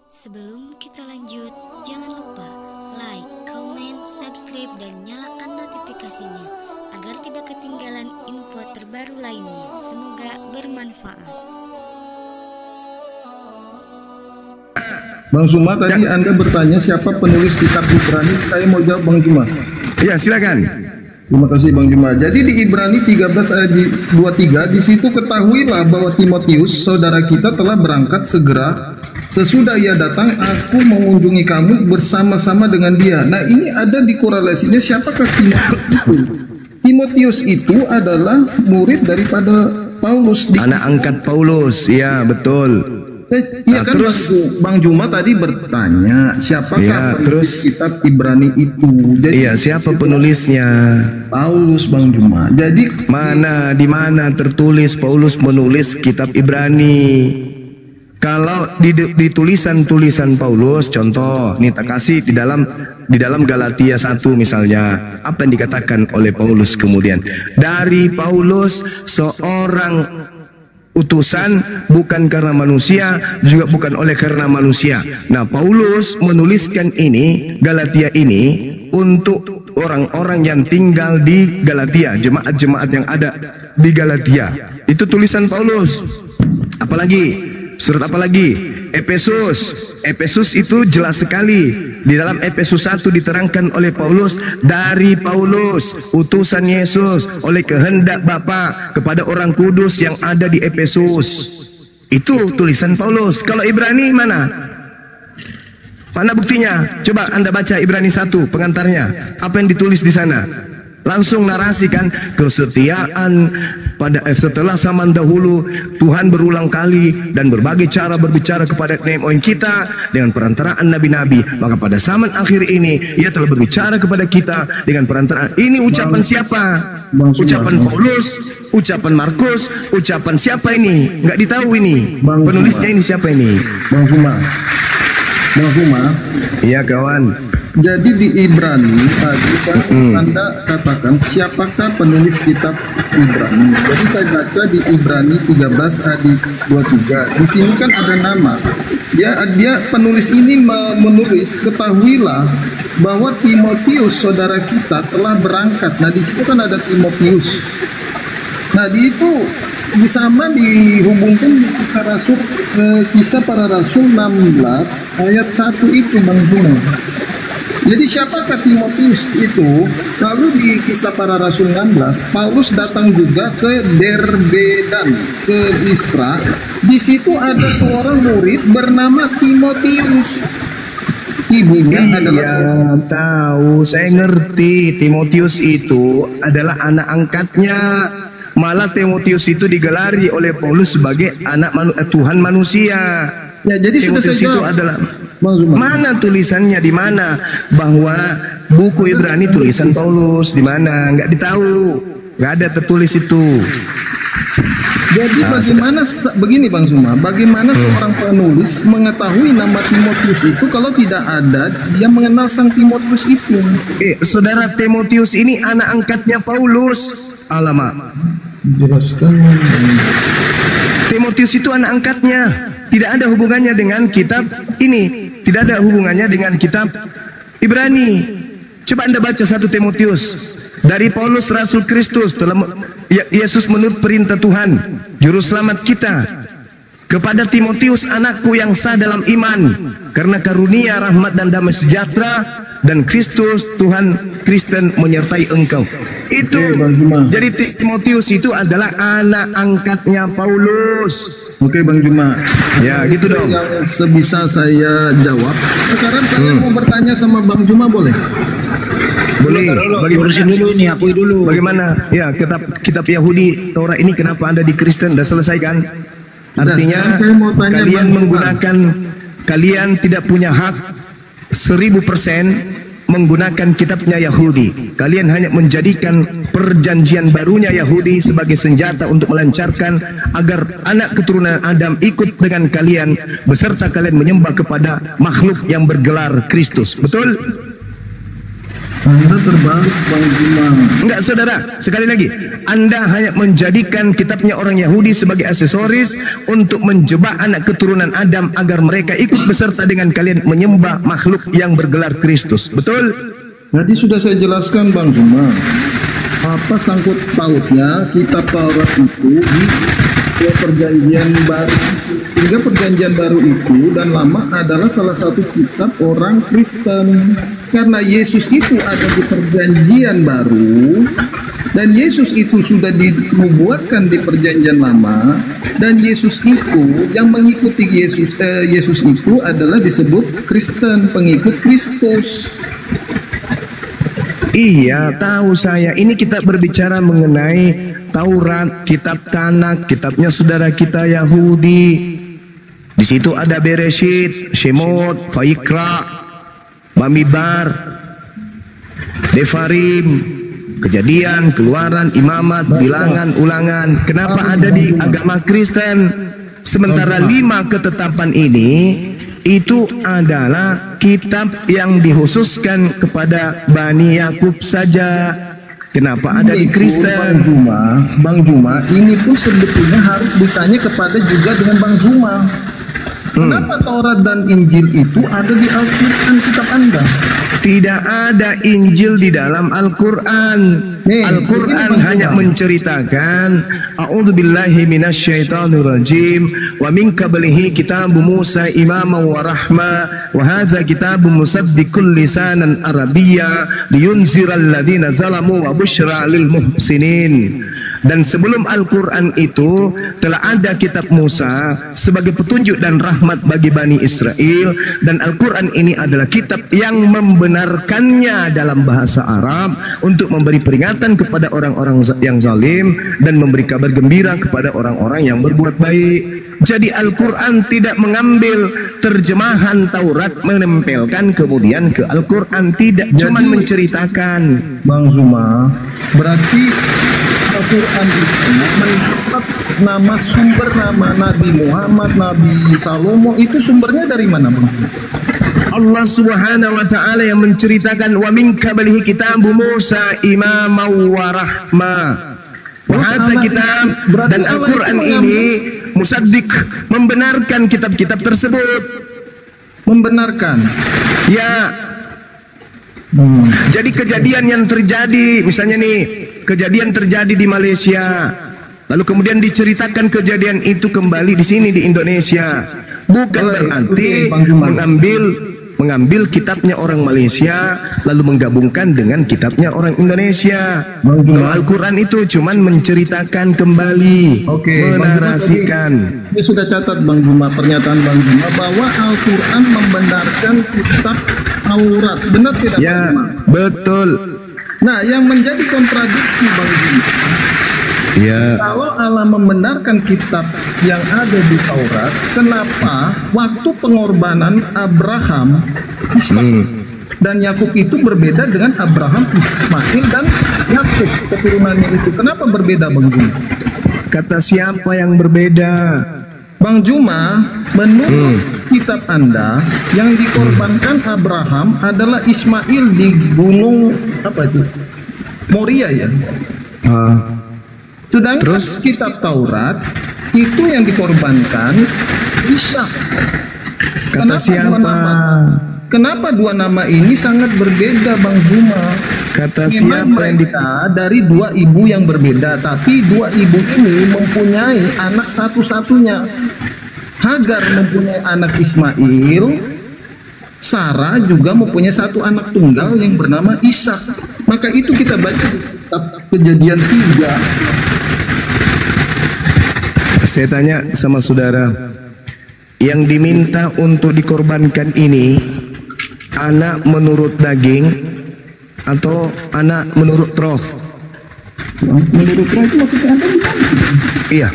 Sebelum kita lanjut, jangan lupa like, comment, subscribe, dan nyalakan notifikasinya agar tidak ketinggalan info terbaru lainnya. Semoga bermanfaat. Bang Zuma, tadi Anda bertanya siapa penulis kitab Ibrani. Saya mau jawab Bang Zuma. Ya, silakan. Terima kasih Bang Zuma. Jadi di Ibrani 13 ayat 23 di situ ketahuilah bahwa Timotius saudara kita telah berangkat segera. Sesudah ia datang, aku mengunjungi kamu bersama-sama dengan dia. Nah, ini ada di korelasinya siapakah Timotius itu? Timotius itu adalah murid daripada Paulus. Anak angkat Paulus, ya betul. Iya kan, terus Bang Zuma tadi bertanya siapakah ya, penulis kitab Ibrani itu? Jadi, iya, siapa penulisnya? Paulus, Bang Zuma. Jadi di mana tertulis Paulus menulis kitab Ibrani? Kalau di tulisan Paulus, contoh, nih tak kasih di dalam Galatia 1 misalnya, apa yang dikatakan oleh Paulus kemudian? Dari Paulus, seorang utusan, bukan karena manusia, juga bukan oleh karena manusia. Nah, Paulus menuliskan ini, Galatia ini, untuk orang-orang yang tinggal di Galatia, jemaat-jemaat yang ada di Galatia. Itu tulisan Paulus. Apalagi surat apa lagi? Efesus itu jelas sekali. Di dalam Efesus 1 diterangkan oleh Paulus, dari Paulus utusan Yesus oleh kehendak Bapa kepada orang kudus yang ada di Efesus. Itu tulisan Paulus. Kalau Ibrani mana? Mana buktinya? Coba Anda baca Ibrani 1 pengantarnya. Apa yang ditulis di sana? Langsung narasikan kesetiaan pada setelah zaman dahulu Tuhan berulang kali dan berbagai cara berbicara kepada nenek moyang kita dengan perantaraan nabi-nabi, maka pada zaman akhir ini ia telah berbicara kepada kita dengan perantaraan. Ini ucapan siapa? Ucapan Paulus, ucapan Markus, ucapan siapa ini? Nggak ditahu ini. Penulisnya ini siapa ini? Bang Zuma. Iya kawan. Jadi di Ibrani tadi kan Anda katakan siapakah penulis kitab Ibrani. Jadi saya baca di Ibrani 13 ayat 23. Di sini kan ada nama. Dia penulis ini menulis, ketahuilah bahwa Timotius saudara kita telah berangkat. Nah, di situ kan ada Timotius. Nah, di itu sama dihubungkan di kisah para rasul 16 ayat 1 itu Bang Zuma. Jadi siapakah Timotius itu? Lalu di kisah para rasul 16, Paulus datang juga ke Derbe dan ke Listra. Di situ ada seorang murid bernama Timotius. Ibunya adalah tahu, saya ngerti. Timotius itu adalah anak angkatnya. Malah Timotius itu digelari oleh Paulus sebagai anak Tuhan manusia. Ya, jadi Timotius itu adalah mana tulisannya, di mana bahwa buku Ibrani tulisan Paulus, di mana? Nggak ditahu, nggak ada tertulis itu. Jadi bagaimana begini Bang Zuma, bagaimana seorang penulis mengetahui nama Timotius itu kalau tidak ada dia mengenal sang Timotius itu? Saudara, Timotius ini anak angkatnya Paulus. Alamak. Jelaskan. Timotius itu anak angkatnya. Tidak ada hubungannya dengan kitab ini. Tidak ada hubungannya dengan kitab Ibrani. Coba Anda baca 1 Timotius. Dari Paulus Rasul Kristus, Yesus menurut perintah Tuhan, Juru Selamat kita, kepada Timotius anakku yang sah dalam iman, karena karunia, rahmat dan damai sejahtera dan Kristus Tuhan Kristen menyertai engkau. Itu jadi Timotius itu adalah anak angkatnya Paulus. Oke Bang Zuma. Ya gitu dong. Yang sebisa saya jawab. Sekarang kalian mau bertanya sama Bang Zuma boleh? Boleh. Urusin dulu ini, akui dulu. Bagaimana? Ya, kitab Yahudi Taurat ini kenapa Anda di Kristen? Sudah selesai kan? Artinya kalian menggunakan, kalian tidak punya hak 1000% menggunakan kitabnya Yahudi. Kalian hanya menjadikan perjanjian barunya Yahudi sebagai senjata untuk melancarkan agar anak keturunan Adam ikut dengan kalian, beserta kalian menyembah kepada makhluk yang bergelar Kristus. Betul? Anda terbalik Bang Zuma. Enggak saudara, sekali lagi, Anda hanya menjadikan kitabnya orang Yahudi sebagai aksesoris untuk menjebak anak keturunan Adam agar mereka ikut beserta dengan kalian menyembah makhluk yang bergelar Kristus. Betul? Jadi sudah saya jelaskan Bang Juma, apa sangkut pautnya kitab Taurat itu di perjanjian baru. Hingga perjanjian baru itu dan lama adalah salah satu kitab orang Kristen. Karena Yesus itu ada di perjanjian baru dan Yesus itu sudah dinubuatkan di perjanjian lama, dan Yesus itu yang mengikuti Yesus itu adalah disebut Kristen, pengikut Kristus. Iya, tahu saya. Ini kita berbicara mengenai Taurat, kitab Tanak, kitabnya saudara kita Yahudi. Di situ ada Bereshit, Shemot, Vaikra, Bamidbar, Devarim, Kejadian, Keluaran, Imamat, Bilangan, Ulangan. Kenapa ada di agama Kristen? Sementara 5 ketetapan ini itu adalah kitab yang dikhususkan kepada Bani Yakub saja. Kenapa ada di Kristen? Bang Juma, ini pun sebetulnya harus ditanya kepada juga dengan Bang Juma. Kenapa Taurat dan Injil itu ada di Al-Quran kitab Anda? Tidak ada Injil di dalam Al-Quran. Al-Quran hanya menceritakan a'udzubillahi minasyaitonirrajim wa min qablihi kitabu Musa imaman wa rahma wa hadza kitabun musaddiqul lisanan arabiyya liyunziral ladzina zalamu wa busyra lil muhsinin. Dan sebelum Al-Quran itu telah ada kitab Musa sebagai petunjuk dan rahmat bagi Bani Israel, dan Al-Quran ini adalah kitab yang membenarkannya dalam bahasa Arab untuk memberi peringatan kepada orang-orang yang zalim dan memberi kabar gembira kepada orang-orang yang berbuat baik. Jadi Al-Quran tidak mengambil terjemahan Taurat menempelkan kemudian ke Al-Quran, tidak, cuma menceritakan. Bang Zuma, berarti Al-Quran itu mencatat nama sumber nama Nabi Muhammad, Nabi Salomo itu sumbernya dari mana, Bang? Allah Subhanahu wa taala yang menceritakan wa min qablihi kitabu Musa imaman wa rahma. Bahasa kitab dan Al-Quran ini musaddiq, membenarkan kitab-kitab tersebut. Membenarkan. Ya. Jadi kejadian yang terjadi, misalnya nih, kejadian terjadi di Malaysia, lalu kemudian diceritakan kejadian itu kembali di sini di Indonesia, bukan berarti mengambil kitabnya orang Malaysia lalu menggabungkan dengan kitabnya orang Indonesia. Kalau Al-Quran itu cuman menceritakan kembali, menarasikan. Dia sudah catat Bang Juma, pernyataan Bang Juma bahwa Al-Quran membenarkan kitab Taurat, benar tidak? Ya, betul. Nah, yang menjadi kontradiksi Bang Juma, ya, kalau Allah membenarkan kitab yang ada di Taurat, kenapa waktu pengorbanan Abraham, Ishak dan Yakub itu berbeda dengan Abraham, Ismail dan Yakub keturunannya itu? Kenapa berbeda, Bang Juma? Kata siapa yang berbeda? Bang Juma, menurut kitab Anda, yang dikorbankan Abraham adalah Ismail di gunung apa itu? Moria ya. Sedangkan kitab Taurat itu yang dikorbankan Ishak. Kata siapa? Kenapa dua nama ini sangat berbeda, Bang Zuma? Kata siapa yang dari dua ibu yang berbeda, tapi dua ibu ini mempunyai anak satu-satunya. Hagar mempunyai anak Ismail, Sarah juga mempunyai satu anak tunggal yang bernama Ishak. Maka itu kita baca di kitab Kejadian 3. Saya tanya sama saudara, yang diminta untuk dikorbankan ini anak menurut daging atau anak menurut roh? Menurut roh itu maksudnya apa? Iya.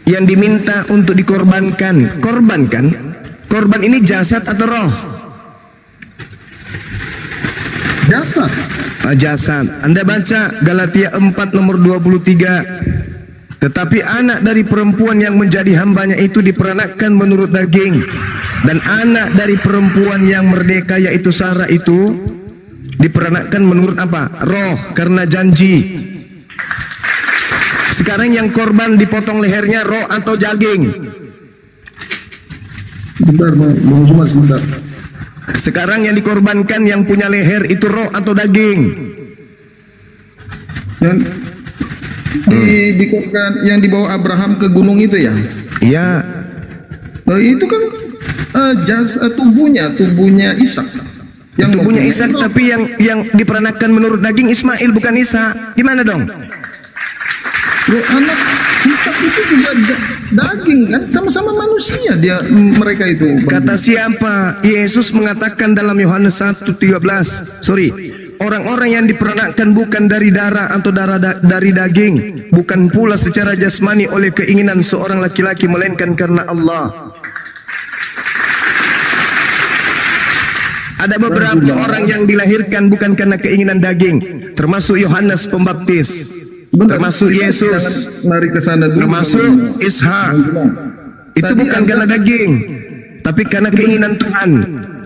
Yang diminta untuk dikorbankan, korban ini jasad atau roh? Jasad. Jasad. Anda baca Galatia 4 nomor 23. Tetapi anak dari perempuan yang menjadi hambanya itu diperanakkan menurut daging, dan anak dari perempuan yang merdeka yaitu Sarah itu diperanakkan menurut apa? Roh, karena janji. Sekarang yang korban dipotong lehernya roh atau daging? Bentar, Bang Juma, sebentar. Sekarang yang dikorbankan yang punya leher itu roh atau daging? Yang dikorban yang dibawa Abraham ke gunung itu ya? Iya. Nah, itu kan tubuhnya Ishak. Yang Tubuhnya Ishak, tapi yang diperanakan menurut daging Ismail bukan Ishak. Gimana dong? Anak Ishak itu juga daging kan, sama-sama manusia mereka itu. Kata siapa? Yesus mengatakan dalam Yohanes 1:13. Orang-orang yang diperanakkan bukan dari darah atau dari daging, bukan pula secara jasmani oleh keinginan seorang laki-laki, melainkan karena Allah. Ada beberapa orang yang dilahirkan bukan karena keinginan daging, termasuk Yohanes Pembaptis. Termasuk Yesus, termasuk Ishak. Itu bukan karena daging, tapi karena keinginan Tuhan.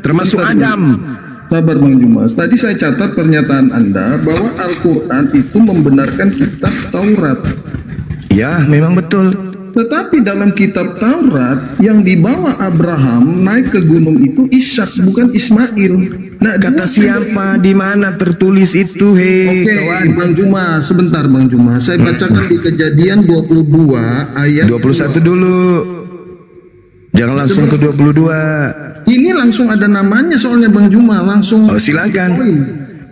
Termasuk Adam. Sabar Bang Jumas, tadi saya catat pernyataan Anda bahwa Al-Quran itu membenarkan kitab Taurat. Ya, memang betul. Tetapi dalam kitab Taurat yang dibawa Abraham naik ke gunung itu Ishak, bukan Ismail. Nah, kata siapa? Di mana tertulis itu? Oke, Bang Juma, sebentar Bang Juma. Saya bacakan di Kejadian 22 ayat 21 dulu. Jangan langsung ke 22. Ini langsung ada namanya soalnya Bang Juma, langsung. Oh, silakan.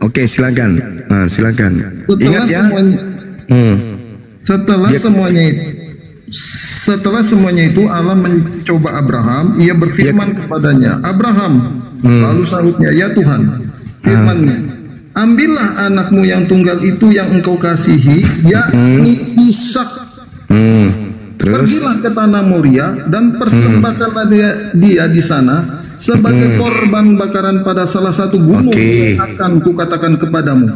Oke, silakan. Nah, silakan. Ingat ya. Setelah semuanya itu Allah mencoba Abraham. Ia berfirman kepadanya, Abraham. Lalu sahutnya, ya Tuhan. Firman-Nya, ambillah anakmu yang tunggal itu yang engkau kasihi, yakni Ishak. Pergilah ke tanah Moria dan persembahkanlah dia di sana sebagai korban bakaran pada salah satu gunung yang akan kukatakan kepadamu.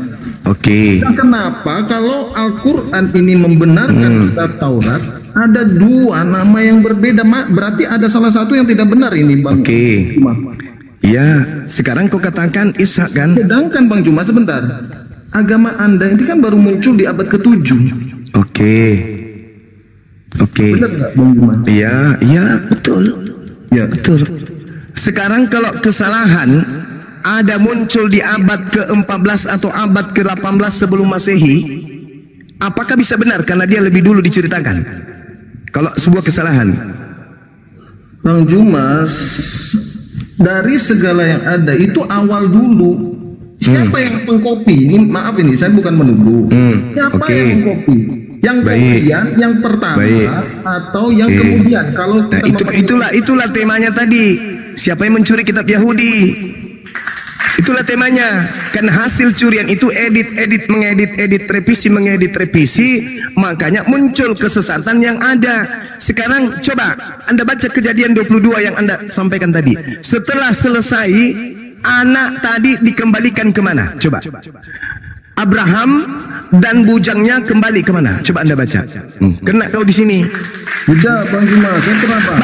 Nah, kenapa kalau Al-Quran ini membenarkan kitab Taurat, ada dua nama yang berbeda? Berarti ada salah satu yang tidak benar ini Bang. Ya, sekarang kau katakan Ishak kan? Sedangkan Bang Juma, sebentar, agama Anda ini kan baru muncul di abad ke-7. Benar nggak Bang Juma? Iya, betul. Ya, betul. Sekarang kalau kesalahan ada muncul di abad ke-14 atau abad ke-18 sebelum Masehi, apakah bisa benar karena dia lebih dulu diceritakan? Kalau sebuah kesalahan, Bang Jumas, dari segala yang ada itu awal dulu. Siapa yang mengkopi? Ini maaf ini saya bukan menuduh. Siapa yang mengkopi? Yang kemudian, yang pertama atau yang kemudian? Kalau nah, itulah temanya tadi. Siapa yang mencuri kitab Yahudi? Itulah temanya. Kan hasil curian itu mengedit, revisi, makanya muncul kesesatan yang ada. Sekarang coba Anda baca Kejadian 22 yang Anda sampaikan tadi. Setelah selesai, anak tadi dikembalikan kemana? Coba. Abraham dan bujangnya kembali kemana? Coba Anda baca. Kena kau di sini. Udah Bang Juma, saya kenapa?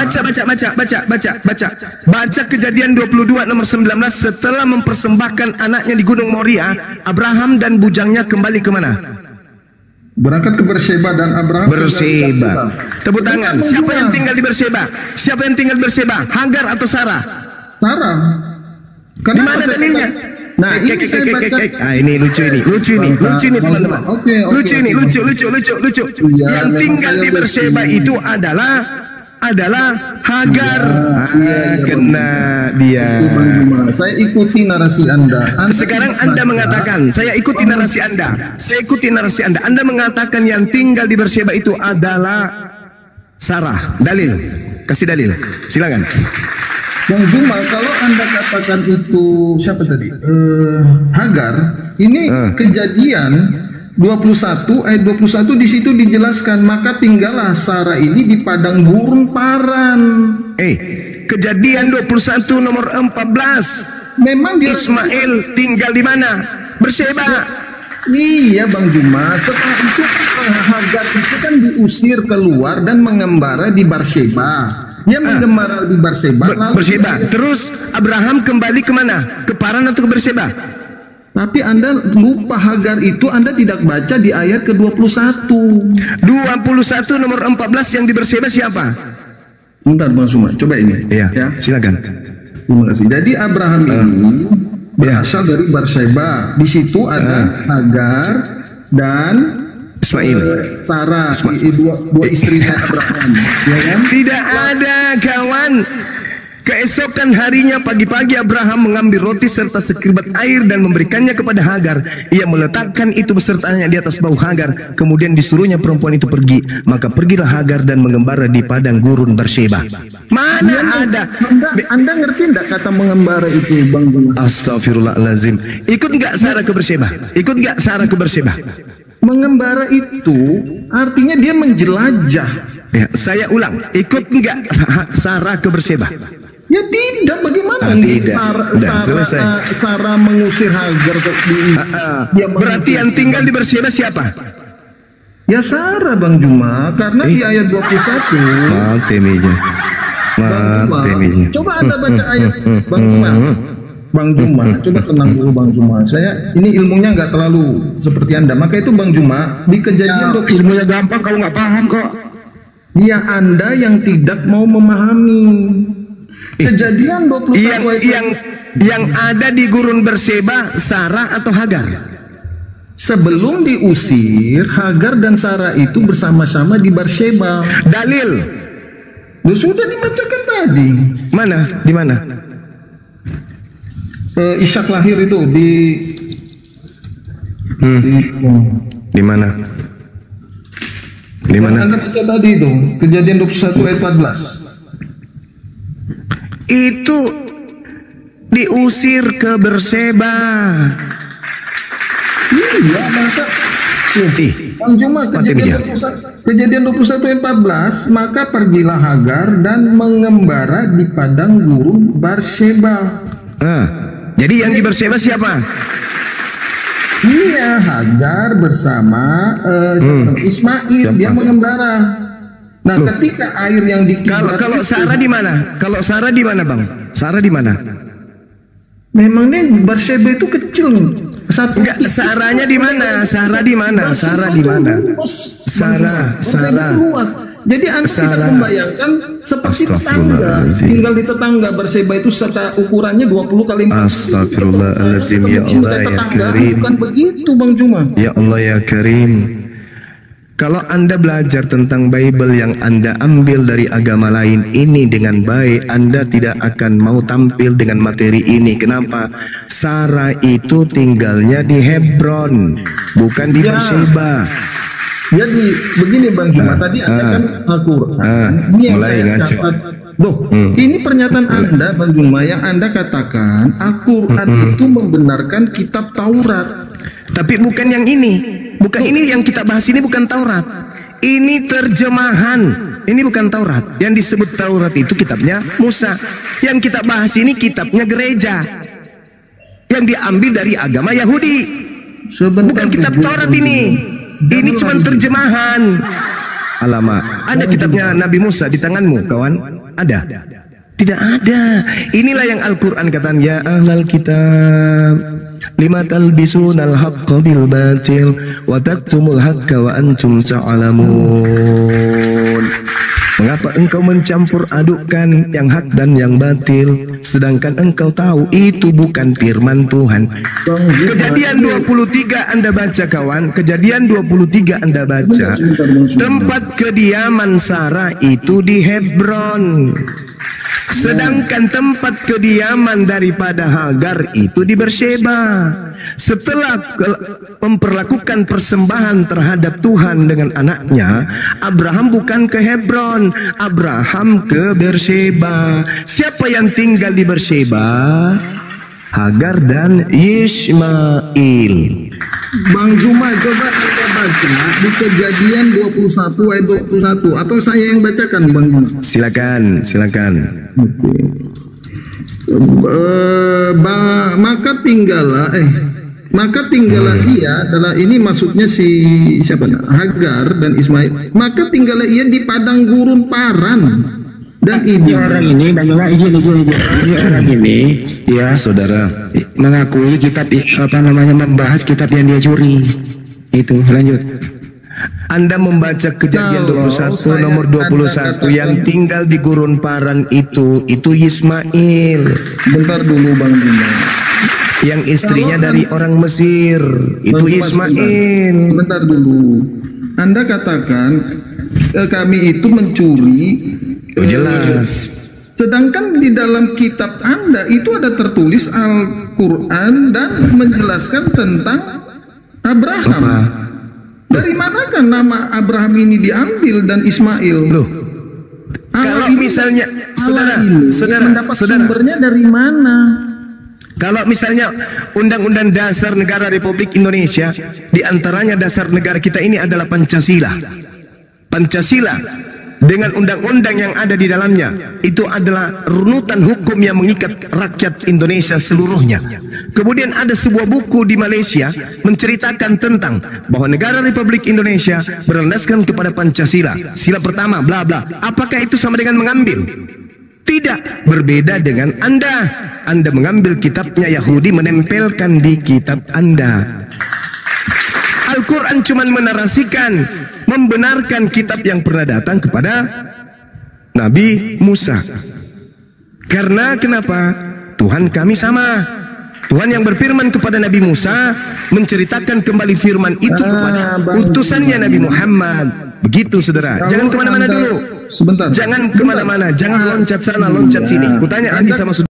Baca Kejadian 22 nomor 19. Setelah mempersembahkan anaknya di Gunung Moria, Abraham dan bujangnya kembali kemana? Berangkat ke Berseba dan Abraham. Berseba. Tepuk tangan. Siapa yang tinggal di Berseba? Siapa yang tinggal di Berseba? Hagar atau Sarah? Sarah. Di mana dalilnya? Nah, ini lucu ini teman-teman. Lucu. Yang tinggal di Berseba itu adalah Hagar. Kena dia. Saya ikuti narasi Anda. Sekarang Anda mengatakan, saya ikuti narasi Anda. Anda mengatakan yang tinggal di Berseba itu adalah Sarah. Dalil. Kasih dalil. Silakan. Bang Juma, kalau Anda katakan itu siapa tadi? Hagar, ini Kejadian 21 ayat 21 di situ dijelaskan, maka tinggallah Sarah ini di padang gurun paran. Kejadian 21 nomor 14. Memang dia Ismail tinggal di mana? Berseba. Iya Bang Juma, setelah itu Hagar itu kan diusir keluar dan mengembara di Berseba. Dia mengembara di Berseba. Berseba. Terus Abraham kembali kemana? Ke Paran atau ke Berseba? Tapi Anda lupa Hagar itu Anda tidak baca di ayat ke-21. 21 nomor 14 yang di Berseba siapa? Bentar Bang Suma, coba ini. Iya, Ya. silakan. Terima kasih. Jadi Abraham ini berasal dari Berseba. Di situ ada Hagar dan Ismail. Sarah, dua istrinya Abraham. Ya kan? Tidak ada kawan. Keesokan harinya pagi-pagi Abraham mengambil roti serta sekirbat air dan memberikannya kepada Hagar. Ia meletakkan itu besertanya di atas bahu Hagar. Kemudian disuruhnya perempuan itu pergi. Maka pergilah Hagar dan mengembara di padang gurun Berseba. Mana ada? Anda ngerti enggak kata mengembara itu Bang Juma? Astagfirullahalazim. Ikut nggak Sarah ke Berseba? Ikut nggak Sarah ke Berseba? Mengembara itu artinya dia menjelajah. Ya, saya ulang. Ikut nggak Sarah ke Berseba? Ya tidak, bagaimana tidak. Selesai. Sarah mengusir Hagar dia Berarti yang tinggal di Berseba siapa? Ya Sarah Bang Juma, karena di ayat 21. Mati meja. Mati meja. Coba Anda baca ayat Bang Juma. Bang Juma, coba tenang dulu Bang Juma. Saya ini ilmunya nggak terlalu seperti Anda. Maka itu Bang Juma di kejadian Ilmunya gampang, kalau nggak paham kok. dia Anda yang tidak mau memahami. Kejadian 21 yang ada di gurun Berseba Sarah atau Hagar? Sebelum diusir, Hagar dan Sarah itu bersama-sama di Berseba. Dalil. Sudah dibacakan tadi. Mana? Di mana? Ishak lahir itu di Di mana? Di mana? Anda baca tadi itu, Kejadian 21 ayat 14. Itu diusir ke Berseba. Iya, maka Bang Juma, kejadian 21 ayat 14, maka pergilah Hagar dan mengembara di padang gurun Berseba. Jadi yang di Berseba siapa? Iya, Hagar bersama Ismail, dia mengembara. Nah, ketika air yang kalau Sarah di mana? Kalau Sarah di mana, Bang? Sarah di mana? Memangnya Berseba itu kecil. Enggak, Sarahnya di mana? Sarah di mana? Sarah di mana? Sarah. Jadi Anda bisa membayangkan seperti tetangga, tinggal di tetangga. Berseba itu serta ukurannya 20 kali 40. Astagfirullahaladzim, ya Allah ya Karim. Bukan begitu Bang Juma. Ya Allah ya Karim. Kalau Anda belajar tentang Bible yang Anda ambil dari agama lain ini dengan baik, Anda tidak akan mau tampil dengan materi ini. Kenapa? Sarah itu tinggalnya di Hebron, bukan di Berseba. Jadi begini Bang Juma, tadi Anda kan Al-Quran. Ini yang mulai saya ngaco. catat. Ini pernyataan Anda Bang Juma yang Anda katakan Al-Quran itu membenarkan kitab Taurat. Tapi bukan yang ini. Bukan ini yang kita bahas, ini bukan Taurat. Ini terjemahan. Ini bukan Taurat. Yang disebut Taurat itu kitabnya Musa. Yang kita bahas ini kitabnya gereja, yang diambil dari agama Yahudi. Bukan kitab Taurat ini. Ini cuma terjemahan. Alamak, ada kitabnya Nabi Musa di tanganmu, kawan? Ada? Tidak ada. Inilah yang Al-Quran katakan, ya ahlal kitab, lima talbisunal haqqa bil batil wa taktumul haqqa wa antum ta'lamun. Mengapa engkau mencampur adukkan yang hak dan yang batil, sedangkan engkau tahu itu bukan firman Tuhan. Kejadian 23 Anda baca, kawan. Kejadian 23 Anda baca. Tempat kediaman Sarah itu di Hebron, sedangkan tempat kediaman daripada Hagar itu di Berseba. Setelah memperlakukan persembahan terhadap Tuhan dengan anaknya, Abraham bukan ke Hebron, Abraham ke Berseba. Siapa yang tinggal di Berseba? Hagar dan Ismail. Bang Juma, coba Anda baca di Kejadian 21 ayat 21, atau saya yang bacakan Bang Juma? Silakan. Maka tinggallah ia, adalah ini maksudnya si siapa? Hagar dan Ismail. Maka tinggallah ia di padang gurun Paran dan ibu Orang ini, Bang Juma, izin. Ini orang ini ya saudara, mengakui kitab membahas kitab yang dia curi. Itu lanjut. Anda membaca Kejadian 21 nomor 21 yang tinggal di gurun Paran itu Ismail. Bentar dulu Bang Bima. Yang istrinya dari orang Mesir itu Ismail. Bentar dulu. Anda katakan kami itu mencuri. Jelas. Sedangkan di dalam kitab Anda itu ada tertulis Al-Quran dan menjelaskan tentang Abraham. Dari manakah nama Abraham ini diambil dan Ismail? Loh, kalau misalnya saudara mendapat sumbernya dari mana? Kalau misalnya Undang-Undang Dasar Negara Republik Indonesia, di antaranya dasar negara kita ini adalah Pancasila. Pancasila dengan undang-undang yang ada di dalamnya itu adalah runutan hukum yang mengikat rakyat Indonesia seluruhnya. Kemudian ada sebuah buku di Malaysia menceritakan tentang bahwa negara Republik Indonesia berlandaskan kepada Pancasila, sila pertama bla bla. Apakah itu sama dengan mengambil? Tidak, berbeda dengan Anda. Anda mengambil kitabnya Yahudi, menempelkan di kitab Anda. Al-Quran cuma menarasikan, membenarkan kitab yang pernah datang kepada Nabi Musa. Karena kenapa? Tuhan kami sama. Tuhan yang berfirman kepada Nabi Musa menceritakan kembali firman itu kepada utusannya Nabi Muhammad. Begitu saudara. Jangan kemana-mana dulu. Sebentar. Jangan kemana-mana. Jangan loncat sana, loncat sini. Kutanya lagi sama saudara.